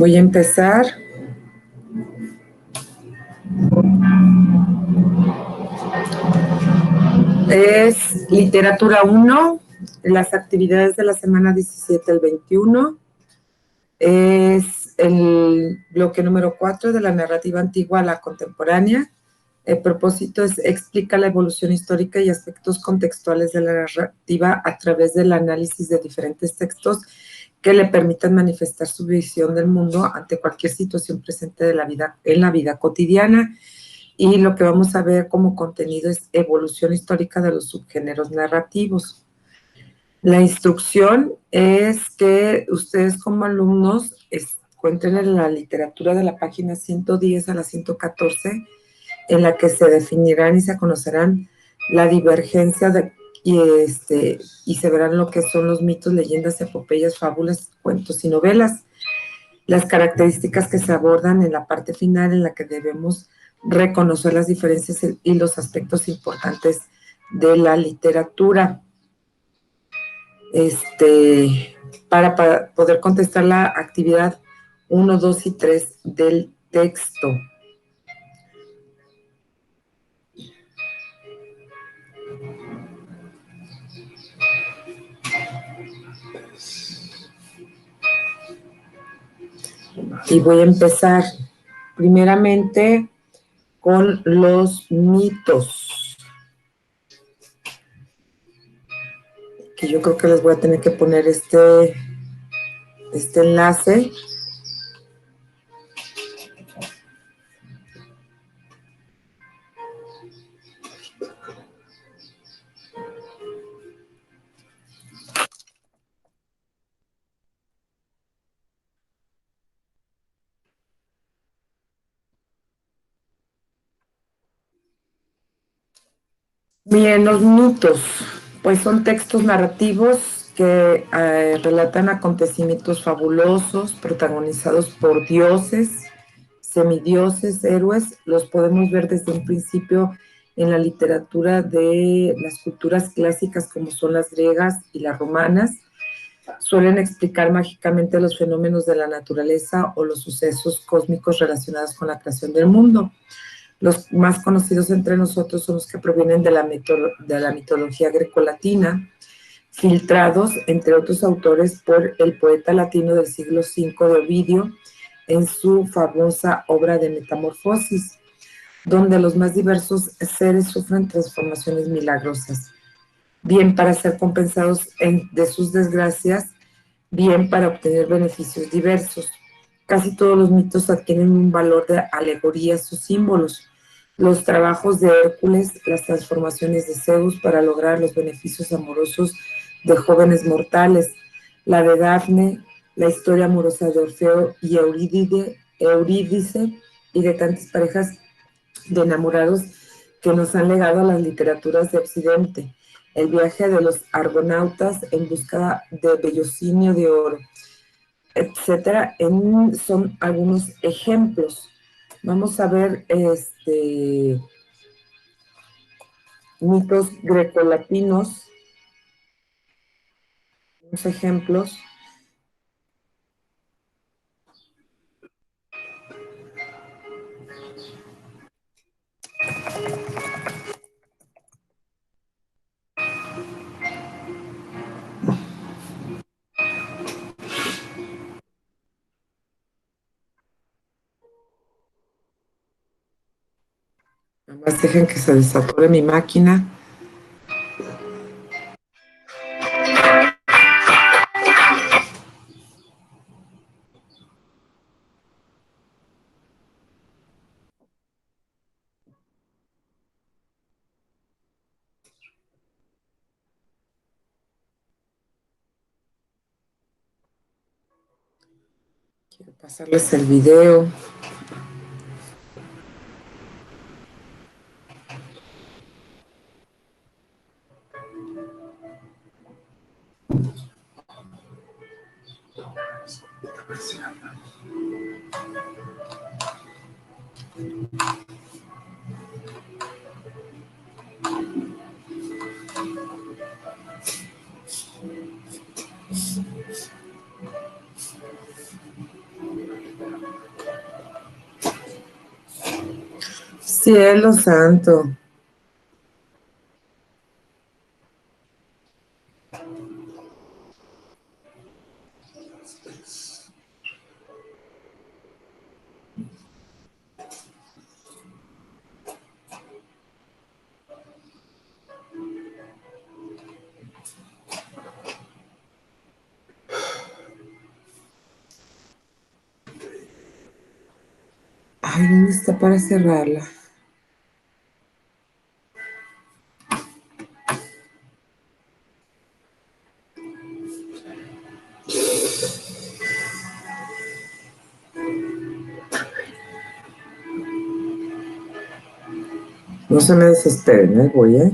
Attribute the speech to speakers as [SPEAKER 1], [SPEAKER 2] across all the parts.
[SPEAKER 1] Voy a empezar. Es literatura 1, las actividades de la semana 17 al 21. Es el bloque número 4 de la narrativa antigua a la contemporánea. El propósito es explica la evolución histórica y aspectos contextuales de la narrativa a través del análisis de diferentes textos que le permitan manifestar su visión del mundo ante cualquier situación presente de la vida, en la vida cotidiana. Y lo que vamos a ver como contenido es evolución histórica de los subgéneros narrativos. La instrucción es que ustedes como alumnos encuentren en la literatura de la página 110 a la 114, en la que se definirán y se conocerán la divergencia y se verán lo que son los mitos, leyendas, epopeyas, fábulas, cuentos y novelas. Las características que se abordan en la parte final, en la que debemos reconocer las diferencias y los aspectos importantes de la literatura. Para poder contestar la actividad 1, 2 y 3 del texto. Y voy a empezar primeramente con los mitos, que yo creo que les voy a tener que poner este enlace. Bien, los mitos, pues son textos narrativos que relatan acontecimientos fabulosos protagonizados por dioses, semidioses, héroes. Los podemos ver desde un principio en la literatura de las culturas clásicas como son las griegas y las romanas. Suelen explicar mágicamente los fenómenos de la naturaleza o los sucesos cósmicos relacionados con la creación del mundo. Los más conocidos entre nosotros son los que provienen de la mitología grecolatina, filtrados, entre otros autores, por el poeta latino del siglo V de Ovidio, en su famosa obra de Metamorfosis, donde los más diversos seres sufren transformaciones milagrosas, bien para ser compensados de sus desgracias, bien para obtener beneficios diversos. Casi todos los mitos adquieren un valor de alegorías o símbolos. Los trabajos de Hércules, las transformaciones de Zeus para lograr los beneficios amorosos de jóvenes mortales, la de Dafne, la historia amorosa de Orfeo y Eurídice y de tantas parejas de enamorados que nos han legado a las literaturas de Occidente. El viaje de los argonautas en busca de Bellocinio de oro, etcétera, son algunos ejemplos. Vamos a ver mitos grecolatinos, unos ejemplos. Nada más dejen que se desatore mi máquina. Quiero pasarles el video. Cielo santo. Ay, ¿dónde está para cerrarla? No se me desesperen, voy, ¿eh?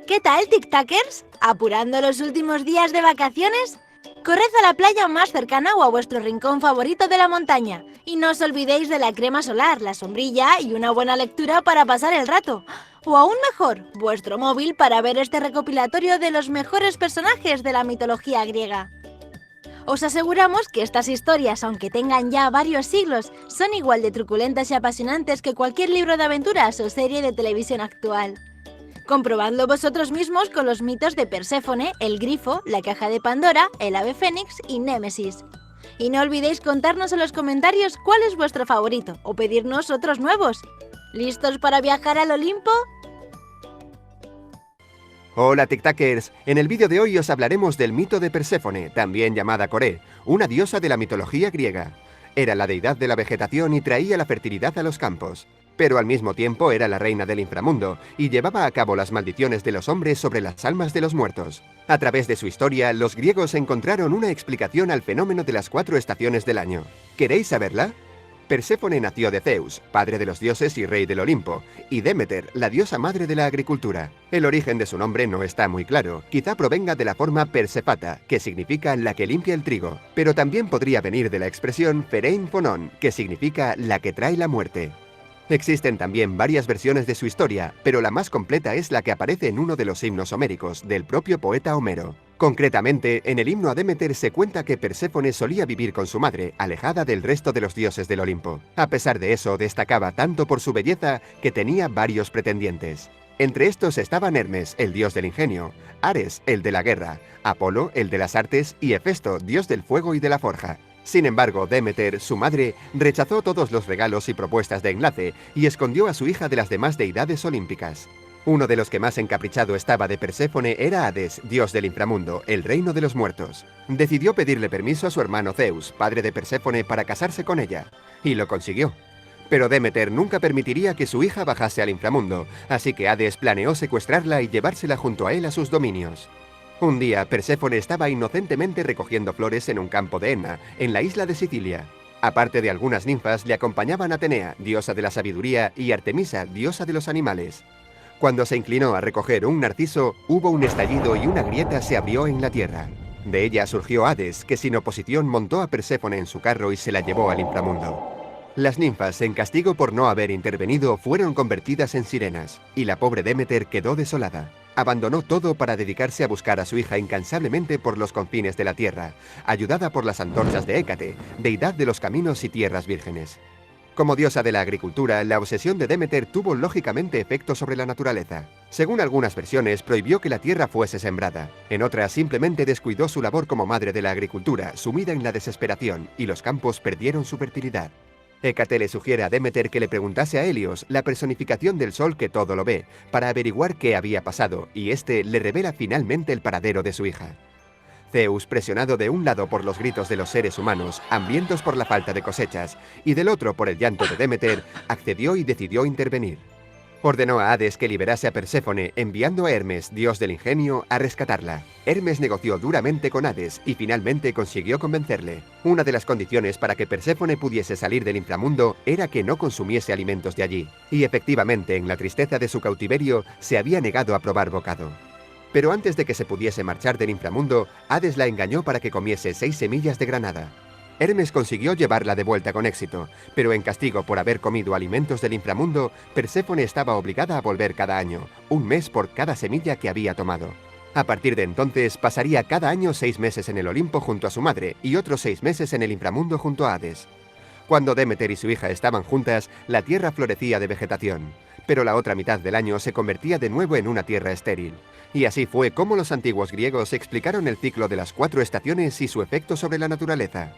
[SPEAKER 2] ¿Qué tal, tic-tackers? ¿Apurando los últimos días de vacaciones? Corred a la playa más cercana o a vuestro rincón favorito de la montaña. Y no os olvidéis de la crema solar, la sombrilla y una buena lectura para pasar el rato. O aún mejor, vuestro móvil para ver este recopilatorio de los mejores personajes de la mitología griega. Os aseguramos que estas historias, aunque tengan ya varios siglos, son igual de truculentas y apasionantes que cualquier libro de aventuras o serie de televisión actual. Comprobadlo vosotros mismos con los mitos de Perséfone, el grifo, la caja de Pandora, el ave fénix y Némesis. Y no olvidéis contarnos en los comentarios cuál es vuestro favorito o pedirnos otros nuevos. ¿Listos para viajar al Olimpo?
[SPEAKER 3] Hola tic-tackers, en el vídeo de hoy os hablaremos del mito de Perséfone, también llamada Coré, una diosa de la mitología griega. Era la deidad de la vegetación y traía la fertilidad a los campos, pero al mismo tiempo era la reina del inframundo y llevaba a cabo las maldiciones de los hombres sobre las almas de los muertos. A través de su historia, los griegos encontraron una explicación al fenómeno de las 4 estaciones del año. ¿Queréis saberla? Perséfone nació de Zeus, padre de los dioses y rey del Olimpo, y Demeter, la diosa madre de la agricultura. El origen de su nombre no está muy claro, quizá provenga de la forma Persefata, que significa la que limpia el trigo, pero también podría venir de la expresión Ferein Phonon, que significa la que trae la muerte. Existen también varias versiones de su historia, pero la más completa es la que aparece en uno de los himnos homéricos, del propio poeta Homero. Concretamente, en el himno a Demeter se cuenta que Perséfone solía vivir con su madre, alejada del resto de los dioses del Olimpo. A pesar de eso, destacaba tanto por su belleza que tenía varios pretendientes. Entre estos estaban Hermes, el dios del ingenio, Ares, el de la guerra, Apolo, el de las artes, y Hefesto, dios del fuego y de la forja. Sin embargo, Demeter, su madre, rechazó todos los regalos y propuestas de enlace y escondió a su hija de las demás deidades olímpicas. Uno de los que más encaprichado estaba de Perséfone era Hades, dios del inframundo, el reino de los muertos. Decidió pedirle permiso a su hermano Zeus, padre de Perséfone, para casarse con ella, y lo consiguió. Pero Demeter nunca permitiría que su hija bajase al inframundo, así que Hades planeó secuestrarla y llevársela junto a él a sus dominios. Un día, Perséfone estaba inocentemente recogiendo flores en un campo de Enna, en la isla de Sicilia. Aparte de algunas ninfas, le acompañaban Atenea, diosa de la sabiduría, y Artemisa, diosa de los animales. Cuando se inclinó a recoger un narciso, hubo un estallido y una grieta se abrió en la tierra. De ella surgió Hades, que sin oposición montó a Perséfone en su carro y se la llevó al inframundo. Las ninfas, en castigo por no haber intervenido, fueron convertidas en sirenas, y la pobre Demeter quedó desolada. Abandonó todo para dedicarse a buscar a su hija incansablemente por los confines de la tierra, ayudada por las antorchas de Hécate, deidad de los caminos y tierras vírgenes. Como diosa de la agricultura, la obsesión de Demeter tuvo lógicamente efecto sobre la naturaleza. Según algunas versiones, prohibió que la tierra fuese sembrada. En otras, simplemente descuidó su labor como madre de la agricultura, sumida en la desesperación, y los campos perdieron su fertilidad. Hécate le sugiere a Demeter que le preguntase a Helios, la personificación del sol que todo lo ve, para averiguar qué había pasado, y este le revela finalmente el paradero de su hija. Zeus, presionado de un lado por los gritos de los seres humanos, hambrientos por la falta de cosechas, y del otro por el llanto de Demeter, accedió y decidió intervenir. Ordenó a Hades que liberase a Perséfone, enviando a Hermes, dios del ingenio, a rescatarla. Hermes negoció duramente con Hades y finalmente consiguió convencerle. Una de las condiciones para que Perséfone pudiese salir del inframundo era que no consumiese alimentos de allí, y efectivamente, en la tristeza de su cautiverio, se había negado a probar bocado. Pero antes de que se pudiese marchar del inframundo, Hades la engañó para que comiese 6 semillas de granada. Hermes consiguió llevarla de vuelta con éxito, pero en castigo por haber comido alimentos del inframundo, Perséfone estaba obligada a volver cada año, un mes por cada semilla que había tomado. A partir de entonces, pasaría cada año 6 meses en el Olimpo junto a su madre y otros 6 meses en el inframundo junto a Hades. Cuando Demeter y su hija estaban juntas, la tierra florecía de vegetación, pero la otra mitad del año se convertía de nuevo en una tierra estéril. Y así fue como los antiguos griegos explicaron el ciclo de las 4 estaciones y su efecto sobre la naturaleza.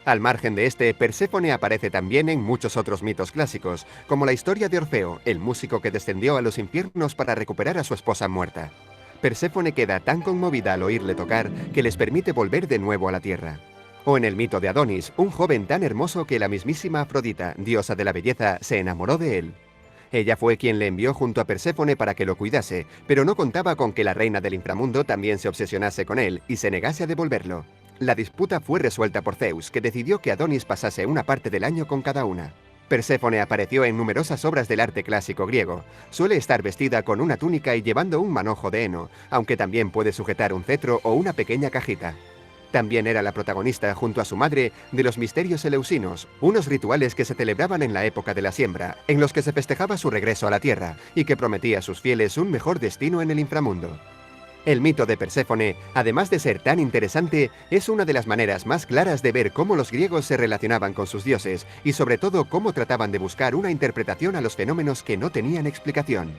[SPEAKER 3] Al margen de este, Perséfone aparece también en muchos otros mitos clásicos, como la historia de Orfeo, el músico que descendió a los infiernos para recuperar a su esposa muerta. Perséfone queda tan conmovida al oírle tocar que les permite volver de nuevo a la tierra. O en el mito de Adonis, un joven tan hermoso que la mismísima Afrodita, diosa de la belleza, se enamoró de él. Ella fue quien le envió junto a Perséfone para que lo cuidase, pero no contaba con que la reina del inframundo también se obsesionase con él y se negase a devolverlo. La disputa fue resuelta por Zeus, que decidió que Adonis pasase una parte del año con cada una. Perséfone apareció en numerosas obras del arte clásico griego. Suele estar vestida con una túnica y llevando un manojo de heno, aunque también puede sujetar un cetro o una pequeña cajita. También era la protagonista, junto a su madre, de los misterios eleusinos, unos rituales que se celebraban en la época de la siembra, en los que se festejaba su regreso a la tierra y que prometía a sus fieles un mejor destino en el inframundo. El mito de Perséfone, además de ser tan interesante, es una de las maneras más claras de ver cómo los griegos se relacionaban con sus dioses y sobre todo cómo trataban de buscar una interpretación a los fenómenos que no tenían explicación.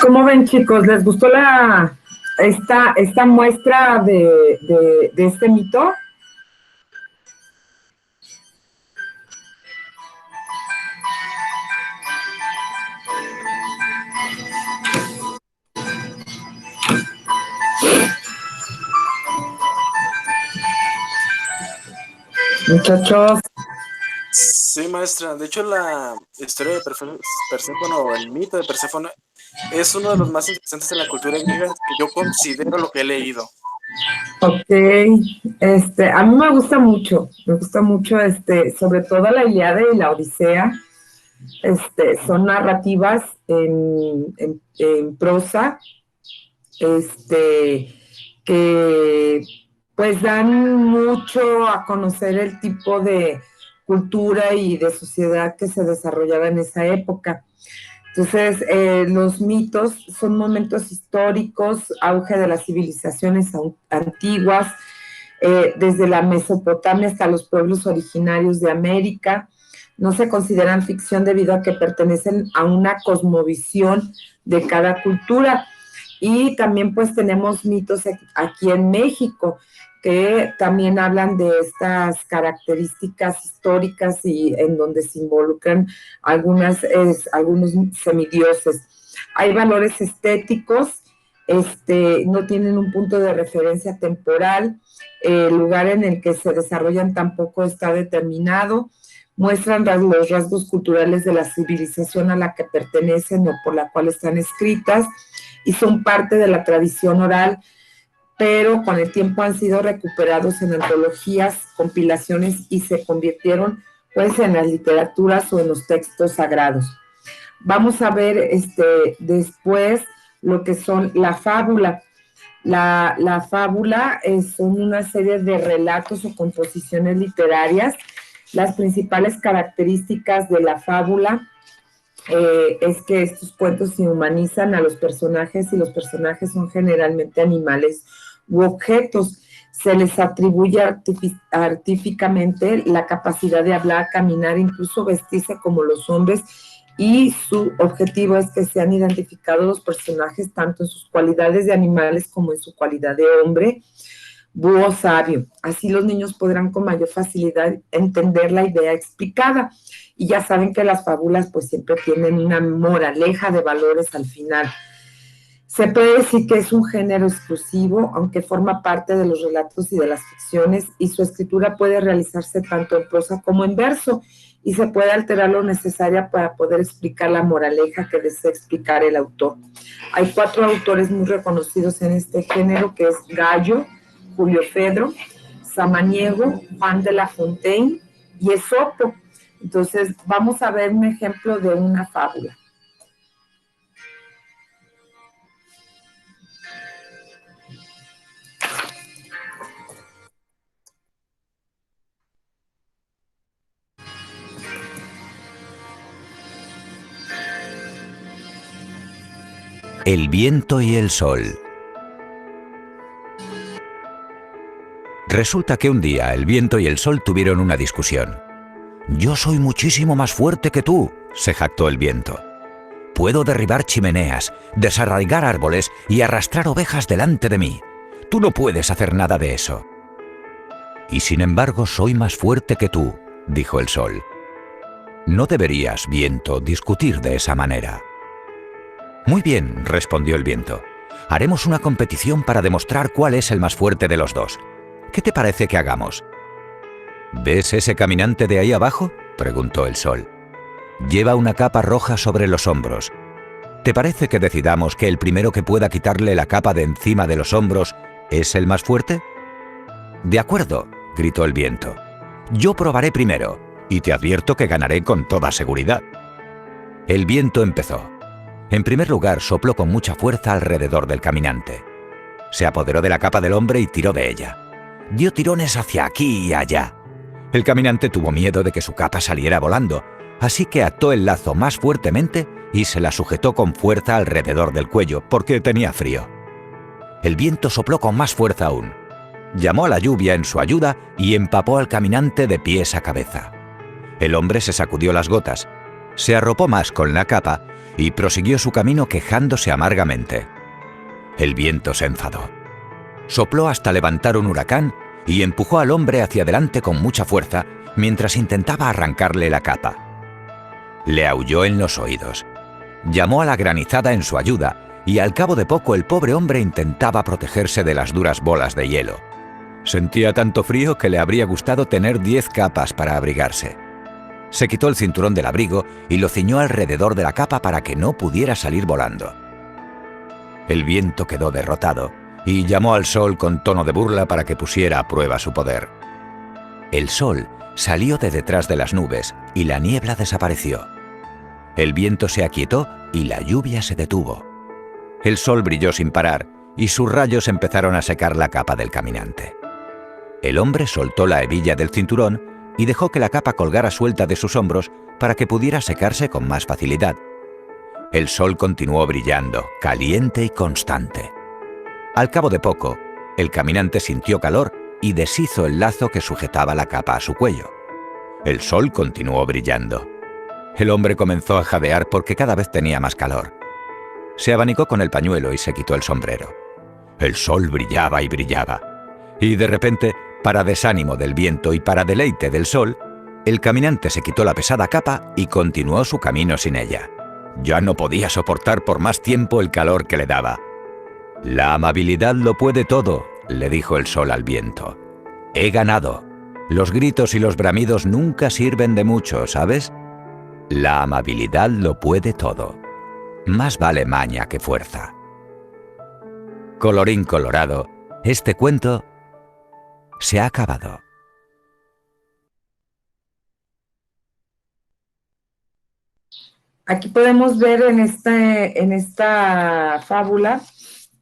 [SPEAKER 1] ¿Cómo ven, chicos? ¿Les gustó esta muestra de este mito? Muchachos.
[SPEAKER 4] Sí, maestra. De hecho, la historia de Perséfone o el mito de Perséfone es uno de los más interesantes en la cultura griega que yo considero lo que he leído.
[SPEAKER 1] Ok, a mí me gusta mucho, sobre todo la Ilíada y la Odisea, son narrativas en prosa, que pues dan mucho a conocer el tipo de cultura y de sociedad que se desarrollaba en esa época. Entonces, los mitos son momentos históricos, auge de las civilizaciones antiguas, desde la Mesopotamia hasta los pueblos originarios de América. No se consideran ficción debido a que pertenecen a una cosmovisión de cada cultura. Y también pues tenemos mitos aquí en México, que también hablan de estas características históricas y en donde se involucran algunos semidioses. Hay valores estéticos, no tienen un punto de referencia temporal, el lugar en el que se desarrollan tampoco está determinado, muestran los rasgos culturales de la civilización a la que pertenecen o por la cual están escritas y son parte de la tradición oral, pero con el tiempo han sido recuperados en antologías, compilaciones y se convirtieron puede ser en las literaturas o en los textos sagrados. Vamos a ver después lo que son la fábula. La fábula son una serie de relatos o composiciones literarias. Las principales características de la fábula es que estos cuentos se humanizan a los personajes y los personajes son generalmente animales u objetos. Se les atribuye artísticamente la capacidad de hablar, caminar, incluso vestirse como los hombres, y su objetivo es que sean identificados los personajes tanto en sus cualidades de animales como en su cualidad de hombre, búho sabio. Así los niños podrán con mayor facilidad entender la idea explicada. Y ya saben que las fábulas pues siempre tienen una moraleja de valores al final. Se puede decir que es un género exclusivo, aunque forma parte de los relatos y de las ficciones, y su escritura puede realizarse tanto en prosa como en verso, y se puede alterar lo necesario para poder explicar la moraleja que desea explicar el autor. Hay 4 autores muy reconocidos en este género, que es Gallo, Julio Fedro, Samaniego, Juan de la Fontaine y Esopo. Entonces, vamos a ver un ejemplo de una fábula.
[SPEAKER 5] El viento y el sol. Resulta que un día el viento y el sol tuvieron una discusión. «Yo soy muchísimo más fuerte que tú», se jactó el viento. «Puedo derribar chimeneas, desarraigar árboles y arrastrar ovejas delante de mí. Tú no puedes hacer nada de eso». «Y sin embargo soy más fuerte que tú», dijo el sol. «No deberías, viento, discutir de esa manera». «Muy bien», respondió el viento. «Haremos una competición para demostrar cuál es el más fuerte de los dos. ¿Qué te parece que hagamos?» «¿Ves ese caminante de ahí abajo?», preguntó el sol. «Lleva una capa roja sobre los hombros. ¿Te parece que decidamos que el primero que pueda quitarle la capa de encima de los hombros es el más fuerte?» «De acuerdo», gritó el viento. «Yo probaré primero, y te advierto que ganaré con toda seguridad». El viento empezó. En primer lugar, sopló con mucha fuerza alrededor del caminante. Se apoderó de la capa del hombre y tiró de ella. Dio tirones hacia aquí y allá. El caminante tuvo miedo de que su capa saliera volando, así que ató el lazo más fuertemente y se la sujetó con fuerza alrededor del cuello, porque tenía frío. El viento sopló con más fuerza aún. Llamó a la lluvia en su ayuda y empapó al caminante de pies a cabeza. El hombre se sacudió las gotas, se arropó más con la capa y prosiguió su camino quejándose amargamente. El viento se enfadó. Sopló hasta levantar un huracán y empujó al hombre hacia adelante con mucha fuerza mientras intentaba arrancarle la capa. Le aulló en los oídos. Llamó a la granizada en su ayuda y al cabo de poco el pobre hombre intentaba protegerse de las duras bolas de hielo. Sentía tanto frío que le habría gustado tener 10 capas para abrigarse. Se quitó el cinturón del abrigo y lo ciñó alrededor de la capa para que no pudiera salir volando. El viento quedó derrotado y llamó al sol con tono de burla para que pusiera a prueba su poder. El sol salió de detrás de las nubes y la niebla desapareció. El viento se aquietó y la lluvia se detuvo. El sol brilló sin parar y sus rayos empezaron a secar la capa del caminante. El hombre soltó la hebilla del cinturón y dejó que la capa colgara suelta de sus hombros para que pudiera secarse con más facilidad. El sol continuó brillando, caliente y constante. Al cabo de poco, el caminante sintió calor y deshizo el lazo que sujetaba la capa a su cuello. El sol continuó brillando. El hombre comenzó a jadear porque cada vez tenía más calor. Se abanicó con el pañuelo y se quitó el sombrero. El sol brillaba y brillaba. Y de repente, para desánimo del viento y para deleite del sol, el caminante se quitó la pesada capa y continuó su camino sin ella. Ya no podía soportar por más tiempo el calor que le daba. «La amabilidad lo puede todo», le dijo el sol al viento. «He ganado. Los gritos y los bramidos nunca sirven de mucho, ¿sabes? La amabilidad lo puede todo. Más vale maña que fuerza». Colorín colorado, este cuento se ha acabado.
[SPEAKER 1] Aquí podemos ver en esta fábula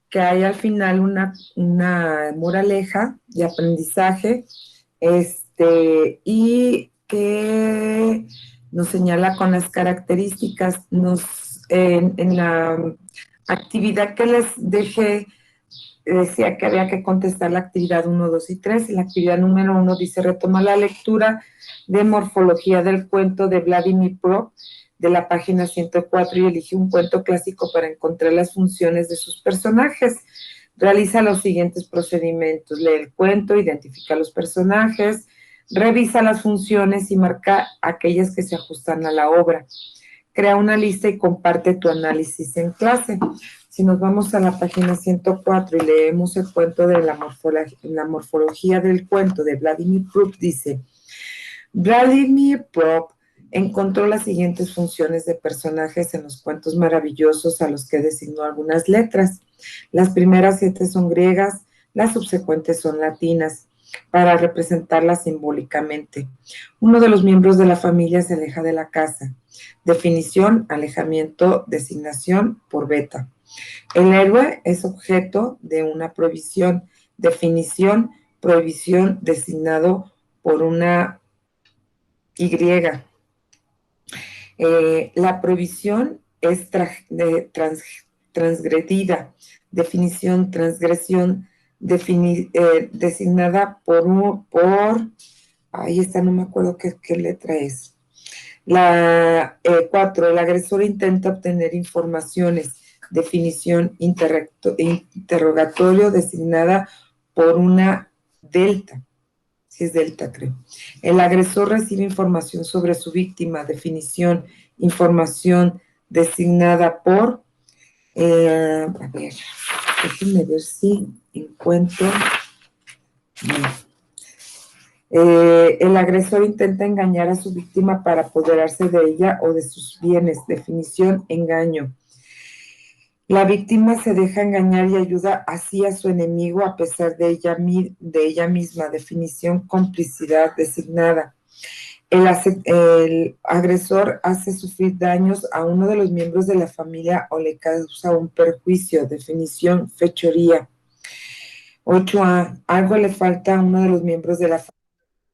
[SPEAKER 1] que hay al final una moraleja de aprendizaje, y que nos señala con las características. En la actividad que les dejé, decía que había que contestar la actividad 1, 2 y 3. Y la actividad número 1 dice: retoma la lectura de morfología del cuento de Vladimir Prop, de la página 104, y elige un cuento clásico para encontrar las funciones de sus personajes. Realiza los siguientes procedimientos: lee el cuento, identifica los personajes, revisa las funciones y marca aquellas que se ajustan a la obra. Crea una lista y comparte tu análisis en clase. Si nos vamos a la página 104 y leemos el cuento de la morfología del cuento de Vladimir Prop, dice: Vladimir Prop encontró las siguientes funciones de personajes en los cuentos maravillosos a los que designó algunas letras. Las primeras 7 son griegas, las subsecuentes son latinas, para representarlas simbólicamente. Uno de los miembros de la familia se aleja de la casa. Definición: alejamiento, designación por beta. El héroe es objeto de una prohibición. Definición: prohibición, designado por una Y. La prohibición es transgredida. Definición: transgresión, designada por, ahí está, no me acuerdo qué letra es. La 4, el agresor intenta obtener informaciones. Definición: interrogatorio, designada por una delta. Si es delta, creo. El agresor recibe información sobre su víctima. Definición: información designada por, a ver, déjenme ver si encuentro. El agresor intenta engañar a su víctima para apoderarse de ella o de sus bienes. Definición: engaño. La víctima se deja engañar y ayuda así a su enemigo a pesar de ella misma. Definición: complicidad, designada. El agresor hace sufrir daños a uno de los miembros de la familia o le causa un perjuicio. Definición: fechoría. 8A, algo le falta a uno de los miembros de la familia.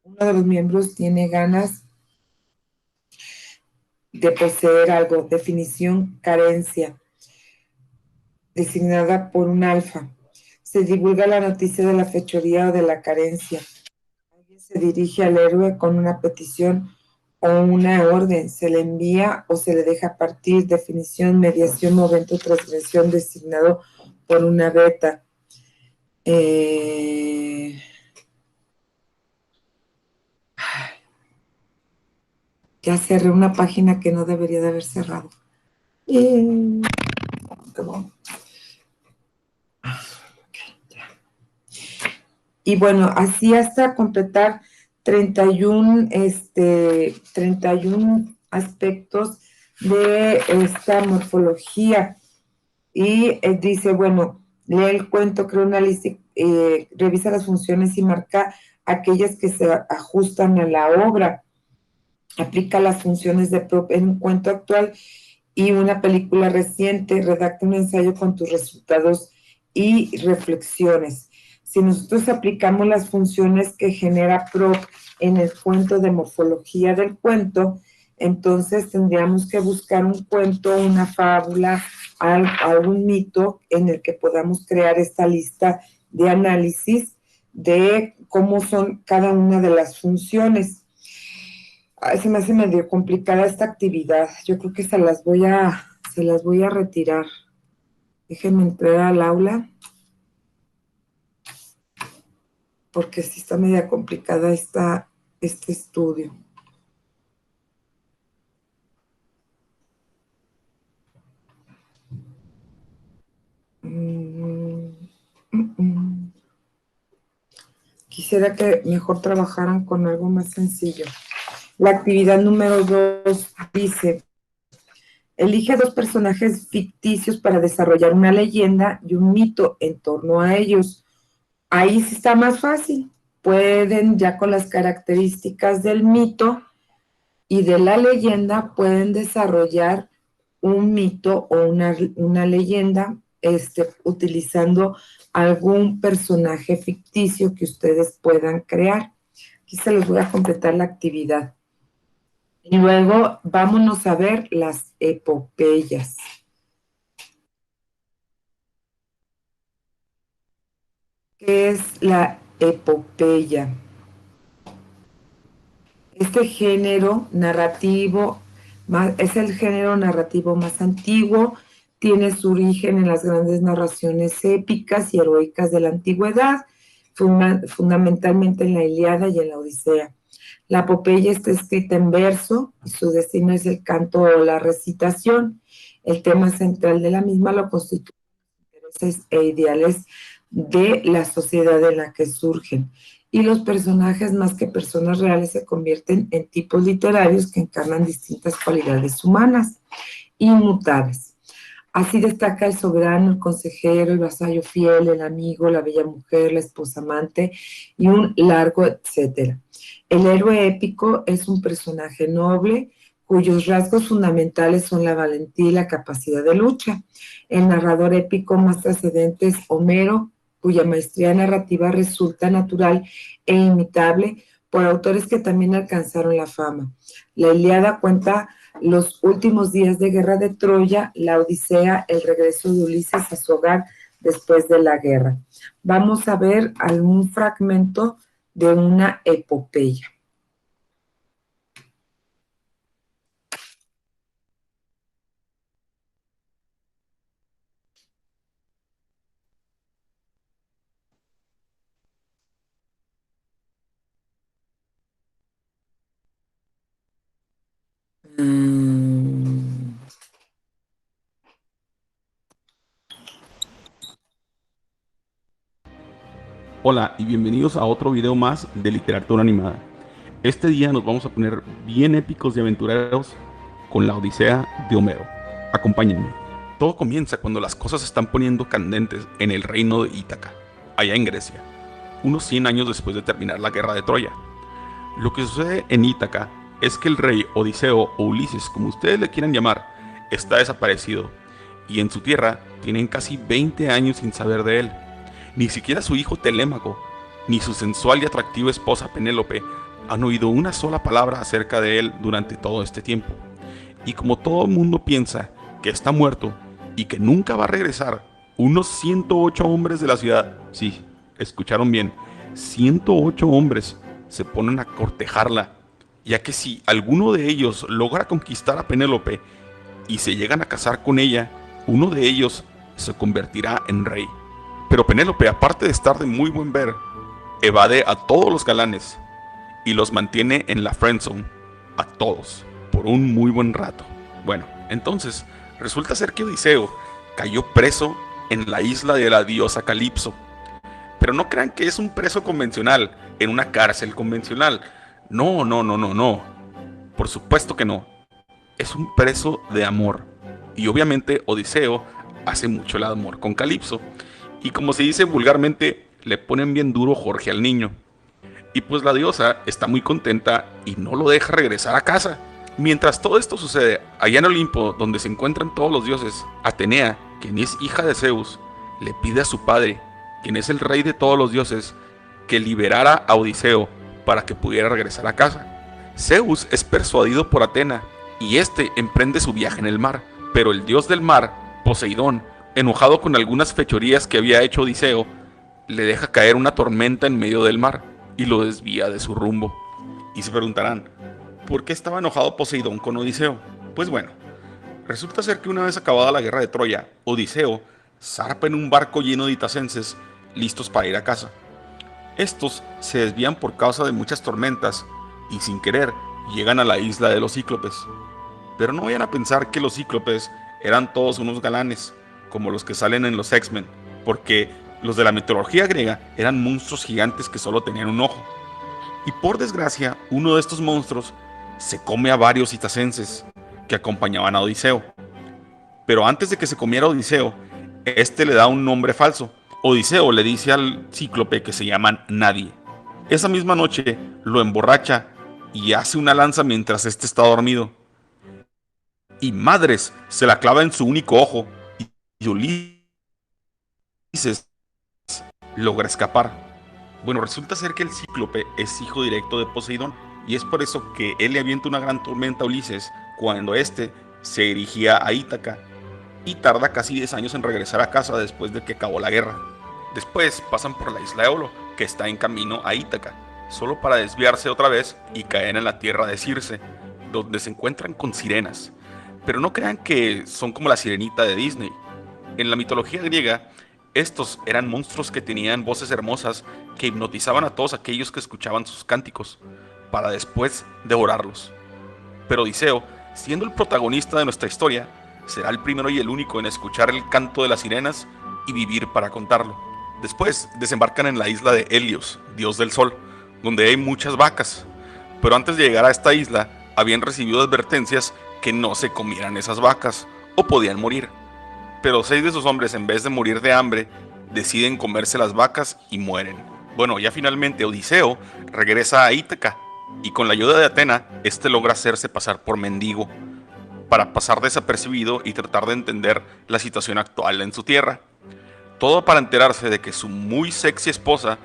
[SPEAKER 1] Uno de los miembros tiene ganas de poseer algo. Definición: carencia, designada por un alfa. Se divulga la noticia de la fechoría o de la carencia. Alguien se dirige al héroe con una petición o una orden. Se le envía o se le deja partir. Definición: mediación, momento, transgresión, designado por una beta. Ya cerré una página que no debería de haber cerrado. Y bueno, así hasta completar 31 aspectos de esta morfología. Y dice, bueno, lee el cuento, crea una lista, revisa las funciones y marca aquellas que se ajustan a la obra. Aplica las funciones de Prop en un cuento actual y una película reciente. Redacta un ensayo con tus resultados y reflexiones. Si nosotros aplicamos las funciones que genera Prop en el cuento de morfología del cuento, entonces tendríamos que buscar un cuento, una fábula, algún mito en el que podamos crear esta lista de análisis de cómo son cada una de las funciones. Se me hace medio complicada esta actividad. Yo creo que se las voy a retirar. Déjenme entrar al aula, porque sí está media complicada este estudio. Quisiera que mejor trabajaran con algo más sencillo. La actividad número 2 dice: elige 2 personajes ficticios para desarrollar una leyenda y un mito en torno a ellos. Ahí sí está más fácil. Pueden, ya con las características del mito y de la leyenda, pueden desarrollar un mito o una leyenda, utilizando algún personaje ficticio que ustedes puedan crear. Aquí se los voy a completar la actividad. Y luego vámonos a ver las epopeyas. ¿Qué es la epopeya? Este género narrativo es el género narrativo más antiguo, tiene su origen en las grandes narraciones épicas y heroicas de la antigüedad, fundamentalmente en la Ilíada y en la Odisea. La epopeya está escrita en verso y su destino es el canto o la recitación. El tema central de la misma lo constituyen los intereses e ideales de la sociedad en la que surgen. Y los personajes, más que personas reales, se convierten en tipos literarios que encarnan distintas cualidades humanas, inmutables. Así destaca el soberano, el consejero, el vasallo fiel, el amigo, la bella mujer, la esposa amante y un largo etcétera. El héroe épico es un personaje noble cuyos rasgos fundamentales son la valentía y la capacidad de lucha. El narrador épico más trascendente es Homero, cuya maestría narrativa resulta natural e imitable por autores que también alcanzaron la fama. La Ilíada cuenta los últimos días de guerra de Troya, la Odisea, el regreso de Ulises a su hogar después de la guerra. Vamos a ver algún fragmento de una epopeya.
[SPEAKER 6] Hola y bienvenidos a otro video más de literatura animada. Este día nos vamos a poner bien épicos y aventureros con la Odisea de Homero. Acompáñenme. Todo comienza cuando las cosas se están poniendo candentes en el reino de Ítaca, allá en Grecia, unos 100 años después de terminar la guerra de Troya. Lo que sucede en Ítaca es que el rey Odiseo o Ulises, como ustedes le quieran llamar, está desaparecido y en su tierra tienen casi 20 años sin saber de él. Ni siquiera su hijo Telémaco, ni su sensual y atractiva esposa Penélope han oído una sola palabra acerca de él durante todo este tiempo. Y como todo el mundo piensa que está muerto y que nunca va a regresar, unos 108 hombres de la ciudad, sí, escucharon bien, 108 hombres se ponen a cortejarla, ya que si alguno de ellos logra conquistar a Penélope y se llegan a casar con ella, uno de ellos se convertirá en rey. Pero Penélope, aparte de estar de muy buen ver, evade a todos los galanes y los mantiene en la friendzone, a todos, por un muy buen rato. Bueno, entonces, resulta ser que Odiseo cayó preso en la isla de la diosa Calipso. Pero no crean que es un preso convencional, en una cárcel convencional. No. Por supuesto que no. Es un preso de amor. Y obviamente Odiseo hace mucho el amor con Calipso. Y como se dice vulgarmente, le ponen bien duro Jorge al niño. Y pues la diosa está muy contenta y no lo deja regresar a casa. Mientras todo esto sucede, allá en Olimpo, donde se encuentran todos los dioses, Atenea, quien es hija de Zeus, le pide a su padre, quien es el rey de todos los dioses, que liberara a Odiseo para que pudiera regresar a casa. Zeus es persuadido por Atena y este emprende su viaje en el mar, pero el dios del mar, Poseidón, enojado con algunas fechorías que había hecho Odiseo, le deja caer una tormenta en medio del mar y lo desvía de su rumbo. Y se preguntarán, ¿por qué estaba enojado Poseidón con Odiseo? Pues bueno, resulta ser que una vez acabada la guerra de Troya, Odiseo zarpa en un barco lleno de itacenses listos para ir a casa. Estos se desvían por causa de muchas tormentas y sin querer llegan a la isla de los cíclopes. Pero no vayan a pensar que los cíclopes eran todos unos galanes, como los que salen en los X-Men, porque los de la mitología griega eran monstruos gigantes que solo tenían un ojo. Y por desgracia, uno de estos monstruos se come a varios itacenses que acompañaban a Odiseo. Pero antes de que se comiera a Odiseo, este le da un nombre falso. Odiseo le dice al cíclope que se llaman Nadie. Esa misma noche lo emborracha y hace una lanza mientras este está dormido. y madres, se la clava en su único ojo y Ulises logra escapar. Bueno, resulta ser que el cíclope es hijo directo de Poseidón y es por eso que él le avienta una gran tormenta a Ulises cuando éste se dirigía a Ítaca y tarda casi 10 años en regresar a casa después de que acabó la guerra. Después pasan por la isla Eolo, que está en camino a Ítaca, solo para desviarse otra vez y caer en la tierra de Circe, donde se encuentran con sirenas. Pero no crean que son como la sirenita de Disney. En la mitología griega, estos eran monstruos que tenían voces hermosas que hipnotizaban a todos aquellos que escuchaban sus cánticos, para después devorarlos. Pero Odiseo, siendo el protagonista de nuestra historia, será el primero y el único en escuchar el canto de las sirenas y vivir para contarlo. Después desembarcan en la isla de Helios, dios del sol, donde hay muchas vacas. Pero antes de llegar a esta isla, habían recibido advertencias que no se comieran esas vacas, o podían morir. Pero 6 de sus hombres, en vez de morir de hambre, deciden comerse las vacas y mueren. Bueno, ya finalmente Odiseo regresa a Ítaca, y con la ayuda de Atena, este logra hacerse pasar por mendigo, para pasar desapercibido y tratar de entender la situación actual en su tierra. Todo para enterarse de que su muy sexy esposa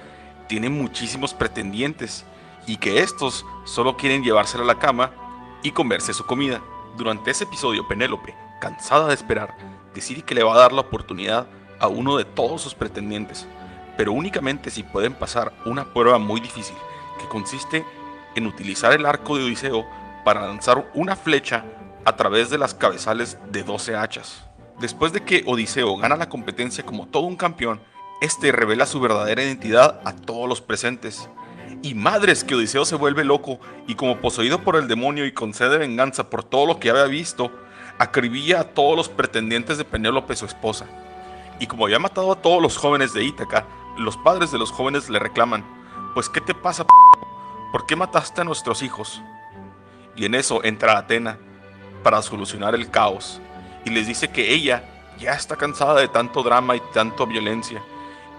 [SPEAKER 6] tiene muchísimos pretendientes y que estos solo quieren llevársela a la cama y comerse su comida. Durante ese episodio, Penélope, cansada de esperar, decide que le va a dar la oportunidad a uno de todos sus pretendientes, pero únicamente si pueden pasar una prueba muy difícil, que consiste en utilizar el arco de Odiseo para lanzar una flecha a través de las cabezales de 12 hachas. Después de que Odiseo gana la competencia como todo un campeón, este revela su verdadera identidad a todos los presentes. Y madres que Odiseo se vuelve loco y como poseído por el demonio y con sed de venganza por todo lo que había visto, acribilla a todos los pretendientes de Penélope, su esposa. Y como había matado a todos los jóvenes de Ítaca, los padres de los jóvenes le reclaman: pues ¿qué te pasa, p***? ¿Por qué mataste a nuestros hijos? Y en eso entra Atena para solucionar el caos y les dice que ella ya está cansada de tanto drama y tanta violencia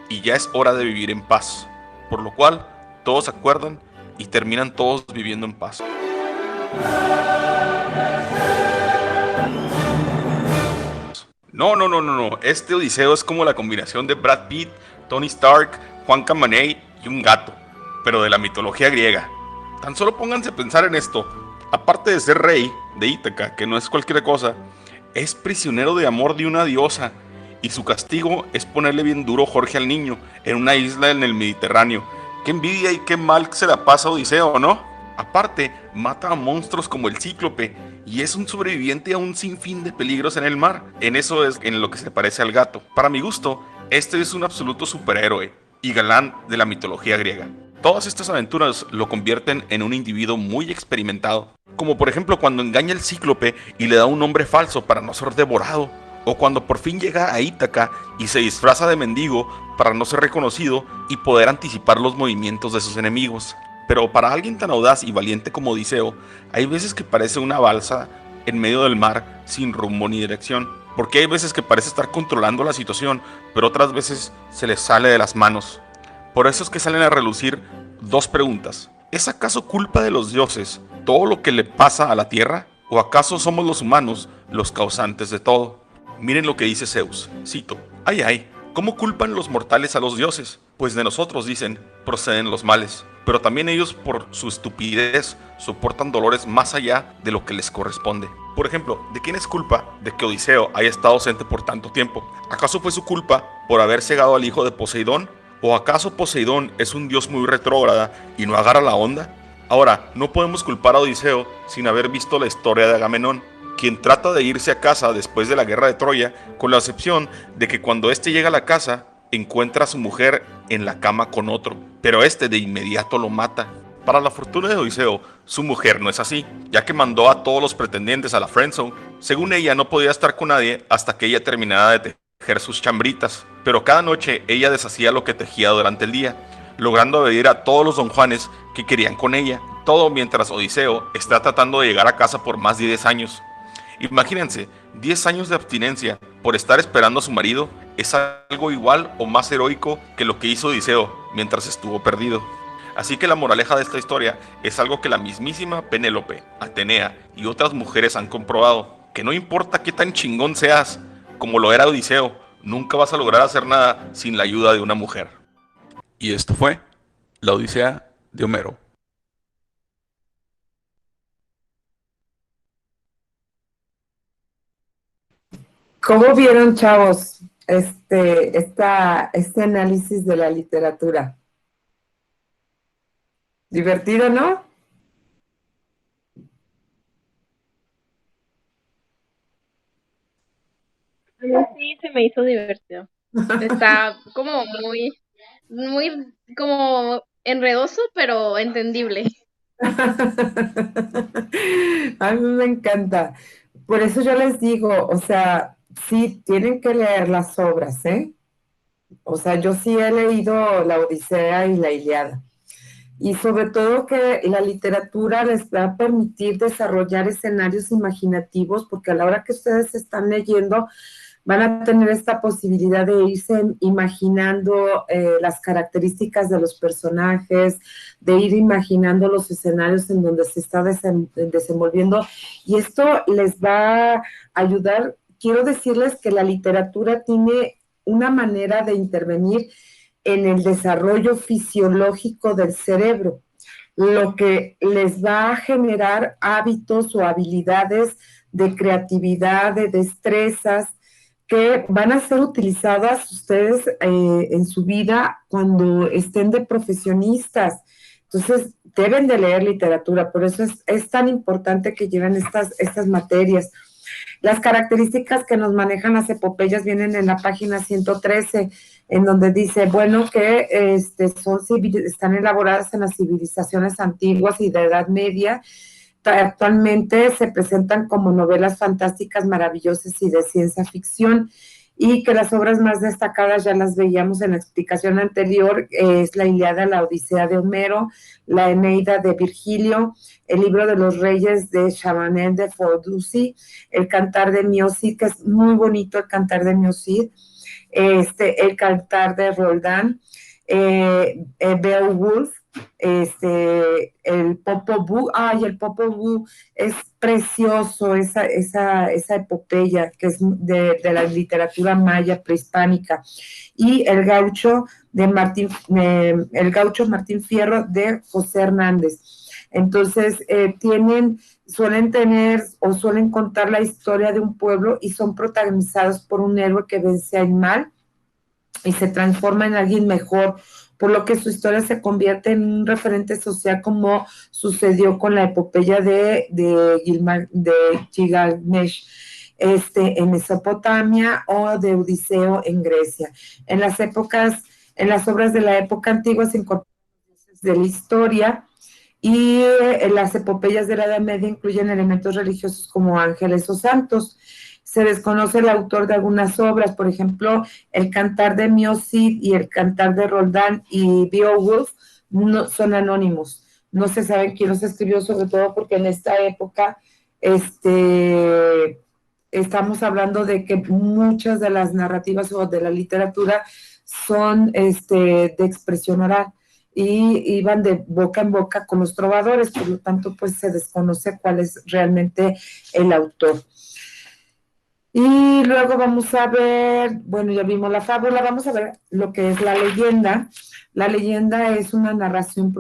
[SPEAKER 6] y ya es hora de vivir en paz, por lo cual todos acuerdan y terminan todos viviendo en paz. No, este Odiseo es como la combinación de Brad Pitt, Tony Stark, Juan Camaney y un gato, pero de la mitología griega. Tan solo pónganse a pensar en esto: aparte de ser rey de Ítaca, que no es cualquier cosa, es prisionero de amor de una diosa, y su castigo es ponerle bien duro Jorge al niño en una isla en el Mediterráneo. Qué envidia y qué mal se la pasa Odiseo, ¿no? Aparte, mata a monstruos como el cíclope y es un sobreviviente a un sinfín de peligros en el mar. En eso es en lo que se parece al gato. Para mi gusto, este es un absoluto superhéroe y galán de la mitología griega. Todas estas aventuras lo convierten en un individuo muy experimentado, como por ejemplo cuando engaña al cíclope y le da un nombre falso para no ser devorado, o cuando por fin llega a Ítaca y se disfraza de mendigo para no ser reconocido y poder anticipar los movimientos de sus enemigos. Pero para alguien tan audaz y valiente como Odiseo, hay veces que parece una balsa en medio del mar sin rumbo ni dirección, porque hay veces que parece estar controlando la situación, pero otras veces se le sale de las manos. Por eso es que salen a relucir dos preguntas: ¿es acaso culpa de los dioses todo lo que le pasa a la tierra? ¿O acaso somos los humanos los causantes de todo? Miren lo que dice Zeus, cito: ay, ¿cómo culpan los mortales a los dioses? Pues de nosotros, dicen, proceden los males, pero también ellos por su estupidez soportan dolores más allá de lo que les corresponde. Por ejemplo, ¿de quién es culpa de que Odiseo haya estado ausente por tanto tiempo? ¿Acaso fue su culpa por haber cegado al hijo de Poseidón? ¿O acaso Poseidón es un dios muy retrógrada y no agarra la onda? Ahora, no podemos culpar a Odiseo sin haber visto la historia de Agamenón, quien trata de irse a casa después de la guerra de Troya, con la excepción de que cuando éste llega a la casa, encuentra a su mujer en la cama con otro, pero este de inmediato lo mata. Para la fortuna de Odiseo, su mujer no es así, ya que mandó a todos los pretendientes a la friendzone. Según ella, no podía estar con nadie hasta que ella terminara de tejer sus chambritas, pero cada noche ella deshacía lo que tejía durante el día, logrando evadir a todos los don Juanes que querían con ella, todo mientras Odiseo está tratando de llegar a casa por más de 10 años. Imagínense, 10 años de abstinencia por estar esperando a su marido es algo igual o más heroico que lo que hizo Odiseo mientras estuvo perdido. Así que la moraleja de esta historia es algo que la mismísima Penélope, Atenea y otras mujeres han comprobado.
[SPEAKER 7] que no importa qué tan chingón seas, como lo era Odiseo, nunca vas a lograr hacer nada sin la ayuda de una mujer.
[SPEAKER 6] Y esto fue la Odisea de Homero.
[SPEAKER 1] ¿Cómo vieron, chavos, este análisis de la literatura? ¿Divertido, no?
[SPEAKER 8] Sí, se me hizo divertido. Está como muy como enredoso, pero entendible.
[SPEAKER 1] A mí me encanta. Por eso yo les digo, o sea, sí, tienen que leer las obras, ¿eh? O sea, yo sí he leído la Odisea y la Ilíada. Y sobre todo que la literatura les va a permitir desarrollar escenarios imaginativos, porque a la hora que ustedes están leyendo, van a tener esta posibilidad de irse imaginando las características de los personajes, de ir imaginando los escenarios en donde se está desenvolviendo, y esto les va a ayudar. Quiero decirles que la literatura tiene una manera de intervenir en el desarrollo fisiológico del cerebro, lo que les va a generar hábitos o habilidades de creatividad, de destrezas, que van a ser utilizadas ustedes en su vida cuando estén de profesionistas. Entonces, deben de leer literatura, por eso es tan importante que lleven estas materias. Las características que nos manejan las epopeyas vienen en la página 113, en donde dice, bueno, que están elaboradas en las civilizaciones antiguas y de Edad Media. Actualmente se presentan como novelas fantásticas maravillosas y de ciencia ficción, y que las obras más destacadas ya las veíamos en la explicación anterior, es la Ilíada, la Odisea de Homero, la Eneida de Virgilio, el libro de los reyes de Chabanel de Forduzzi, el Cantar de Miocid, que es muy bonito el Cantar de Miocid, el Cantar de Roldán, Beowulf, el Popol Vuh. El Popol Vuh es precioso, esa epopeya que es de la literatura maya prehispánica, y el gaucho Martín Fierro de José Hernández. Entonces, suelen tener o suelen contar la historia de un pueblo y son protagonizados por un héroe que vence al mal y se transforma en alguien mejor, por lo que su historia se convierte en un referente social, como sucedió con la epopeya de Gilgamesh en Mesopotamia, o de Odiseo en Grecia. En las obras de la época antigua se incorporan de la historia, y las epopeyas de la Edad Media incluyen elementos religiosos como ángeles o santos. Se desconoce el autor de algunas obras, por ejemplo, el Cantar de Miocid y el Cantar de Roldán y Beowulf no, son anónimos. No se sabe quién los escribió, sobre todo porque en esta época estamos hablando de que muchas de las narrativas o de la literatura son de expresión oral, y iban de boca en boca con los trovadores, por lo tanto, pues se desconoce cuál es realmente el autor. Y luego vamos a ver, bueno, ya vimos la fábula, vamos a ver lo que es la leyenda. La leyenda es una narración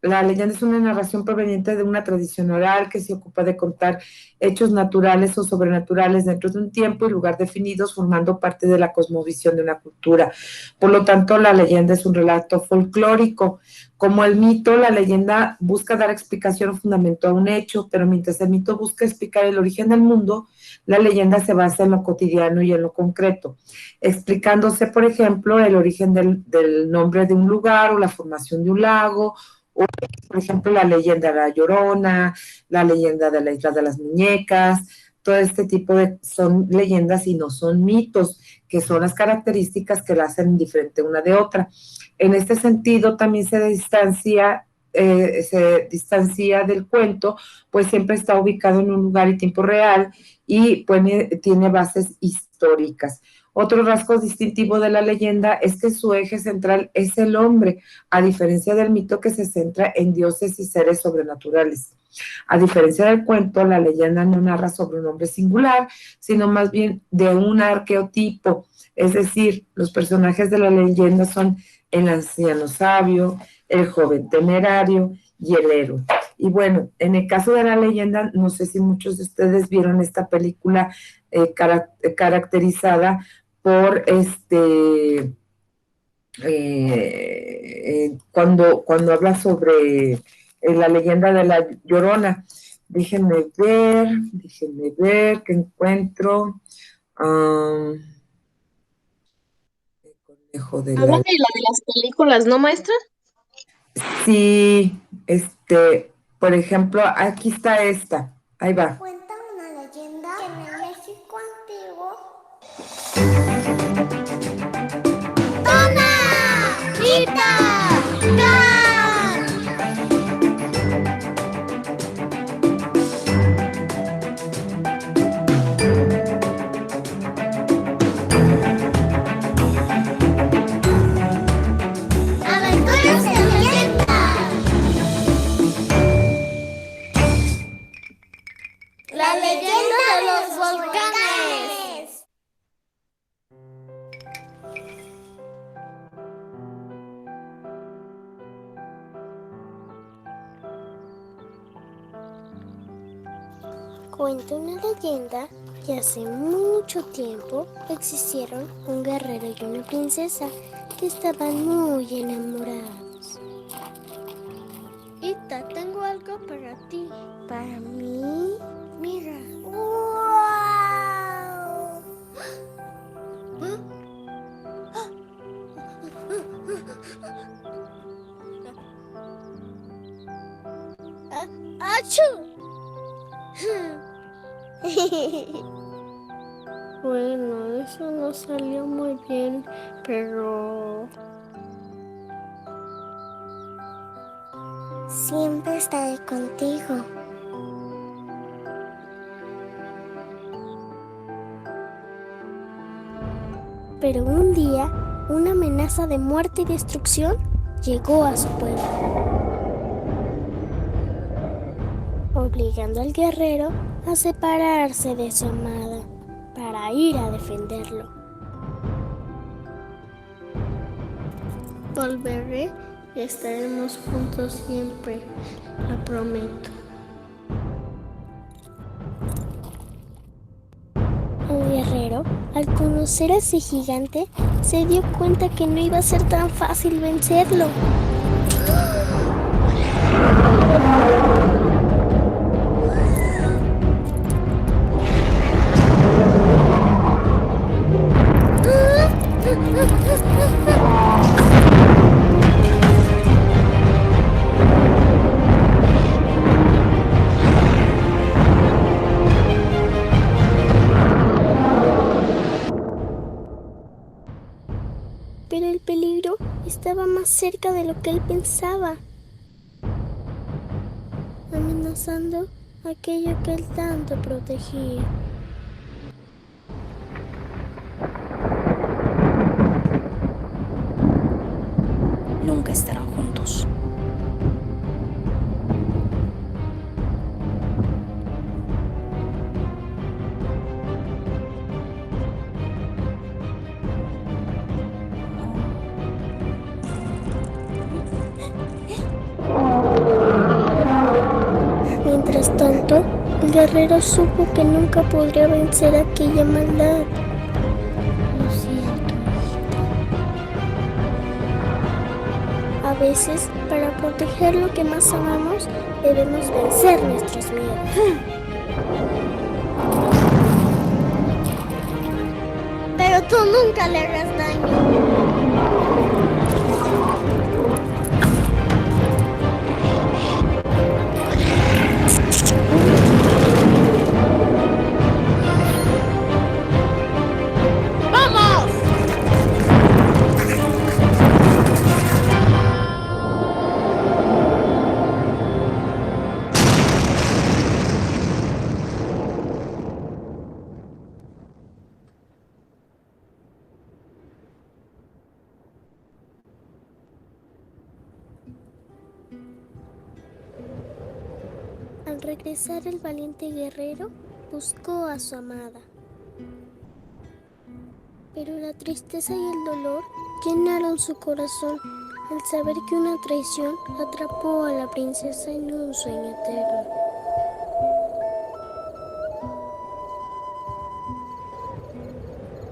[SPEAKER 1] la leyenda es una narración proveniente de una tradición oral que se ocupa de contar hechos naturales o sobrenaturales dentro de un tiempo y lugar definidos, formando parte de la cosmovisión de una cultura. Por lo tanto, la leyenda es un relato folclórico. Como el mito, la leyenda busca dar explicación o fundamento a un hecho, pero mientras el mito busca explicar el origen del mundo, la leyenda se basa en lo cotidiano y en lo concreto, explicándose, por ejemplo, el origen del nombre de un lugar o la formación de un lago, o, por ejemplo, la leyenda de la Llorona, la leyenda de la Isla de las Muñecas. Todo este tipo son leyendas y no son mitos, que son las características que la hacen diferente una de otra. En este sentido, también se distancia del cuento, pues siempre está ubicado en un lugar y tiempo real, y pues tiene bases históricas. Otro rasgo distintivo de la leyenda es que su eje central es el hombre, a diferencia del mito que se centra en dioses y seres sobrenaturales. A diferencia del cuento, la leyenda no narra sobre un hombre singular, sino más bien de un arqueotipo, es decir, los personajes de la leyenda son el anciano sabio, el joven temerario y el héroe. Y bueno, en el caso de la leyenda, no sé si muchos de ustedes vieron esta película caracterizada por cuando habla sobre la leyenda de la Llorona. Déjenme ver qué encuentro. El conejo de
[SPEAKER 8] Habla de la de las películas, ¿no, maestra?
[SPEAKER 1] Sí, por ejemplo, aquí está esta. Ahí va.
[SPEAKER 9] Cuenta una leyenda que en el México antiguo. ¡Tona! ¡Rita! ¡Can! ¡Aventuras de leyenda! La leyenda de los volcanes. Cuenta una leyenda que hace mucho tiempo existieron un guerrero y una princesa que estaban muy enamorados. Ita, tengo algo para ti. ¿Para mí? Mira. ¡Wow! ¡Achú! Bueno, eso no salió muy bien, pero... Siempre estaré contigo. Pero un día, una amenaza de muerte y destrucción llegó a su pueblo, obligando al guerrero a separarse de su amada para ir a defenderlo. Volveré y estaremos juntos siempre, lo prometo. El guerrero, al conocer a ese gigante, se dio cuenta que no iba a ser tan fácil vencerlo. Pero el peligro estaba más cerca de lo que él pensaba, amenazando aquello que él tanto protegía.
[SPEAKER 10] Nunca estarán juntos.
[SPEAKER 9] Mientras tanto, el guerrero supo que nunca podría vencer aquella maldad. Lo siento, hijita. A veces, para proteger lo que más amamos, debemos vencer nuestros miedos. Pero tú nunca le harás daño. Al regresar el valiente guerrero buscó a su amada. Pero la tristeza y el dolor llenaron su corazón al saber que una traición atrapó a la princesa en un sueño eterno.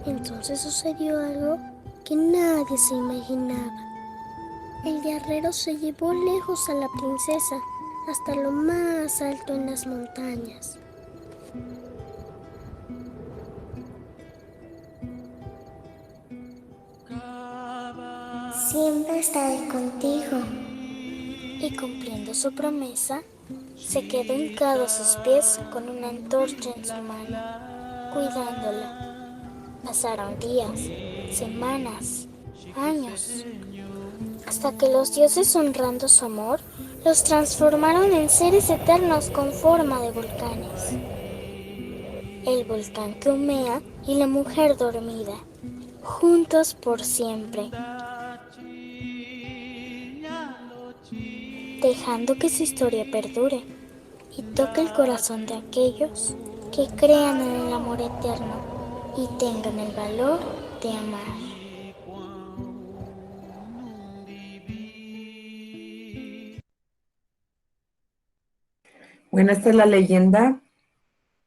[SPEAKER 9] Entonces sucedió algo que nadie se imaginaba. El guerrero se llevó lejos a la princesa, hasta lo más alto en las montañas.
[SPEAKER 11] Siempre estaré contigo.
[SPEAKER 9] Y cumpliendo su promesa, se quedó hincado a sus pies con una antorcha en su mano, cuidándola. Pasaron días, semanas, años, hasta que los dioses, honrando su amor, los transformaron en seres eternos con forma de volcanes. El volcán que humea y la mujer dormida, juntos por siempre, dejando que su historia perdure y toque el corazón de aquellos que crean en el amor eterno y tengan el valor de amar.
[SPEAKER 1] Bueno, esta es la leyenda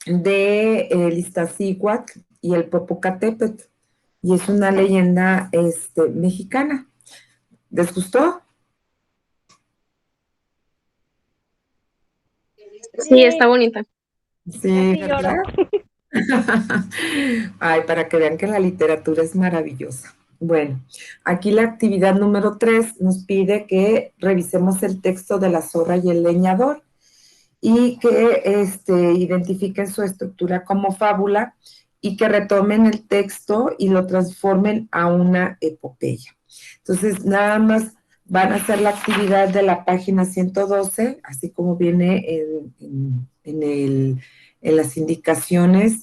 [SPEAKER 1] de el Iztaccíhuatl y el Popocatépetl, y es una leyenda mexicana. ¿Les gustó?
[SPEAKER 8] Sí, está bonita.
[SPEAKER 1] Sí, ¿verdad? Ay, para que vean que la literatura es maravillosa. Bueno, aquí la actividad número 3 nos pide que revisemos el texto de La zorra y el leñador y que identifiquen su estructura como fábula y que retomen el texto y lo transformen a una epopeya. Entonces, nada más van a hacer la actividad de la página 112, así como viene en las indicaciones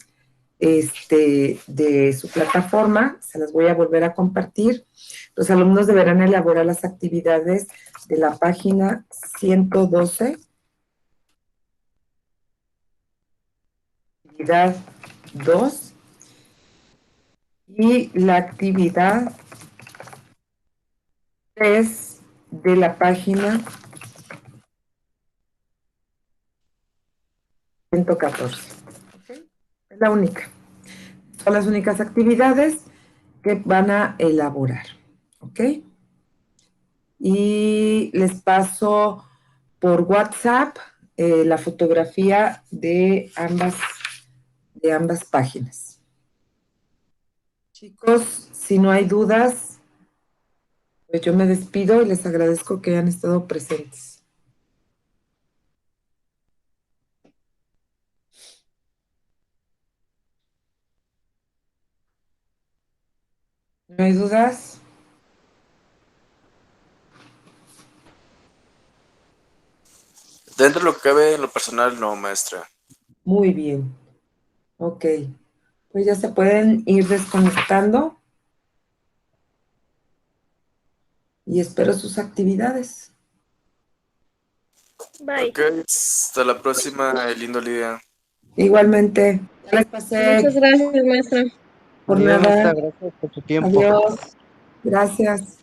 [SPEAKER 1] de su plataforma. Se las voy a volver a compartir. Los alumnos deberán elaborar las actividades de la página 112. Actividad 2 y la actividad 3 de la página 114. ¿Okay? Es la única. Son las únicas actividades que van a elaborar. ¿Ok? Y les paso por WhatsApp la fotografía de ambas páginas. Chicos, si no hay dudas, pues yo me despido y les agradezco que hayan estado presentes. ¿No hay dudas?
[SPEAKER 4] Dentro de lo que cabe, en lo personal, no, maestra.
[SPEAKER 1] Muy bien. Ok. Pues ya se pueden ir desconectando. Y espero sus actividades.
[SPEAKER 8] Bye.
[SPEAKER 4] Ok, hasta la próxima, lindo Lidia.
[SPEAKER 1] Igualmente. Ya les pasé.
[SPEAKER 8] Muchas gracias, maestra.
[SPEAKER 1] Por
[SPEAKER 12] Adiós,
[SPEAKER 1] nada.
[SPEAKER 12] maestra, gracias por su tiempo.
[SPEAKER 1] Adiós. Gracias.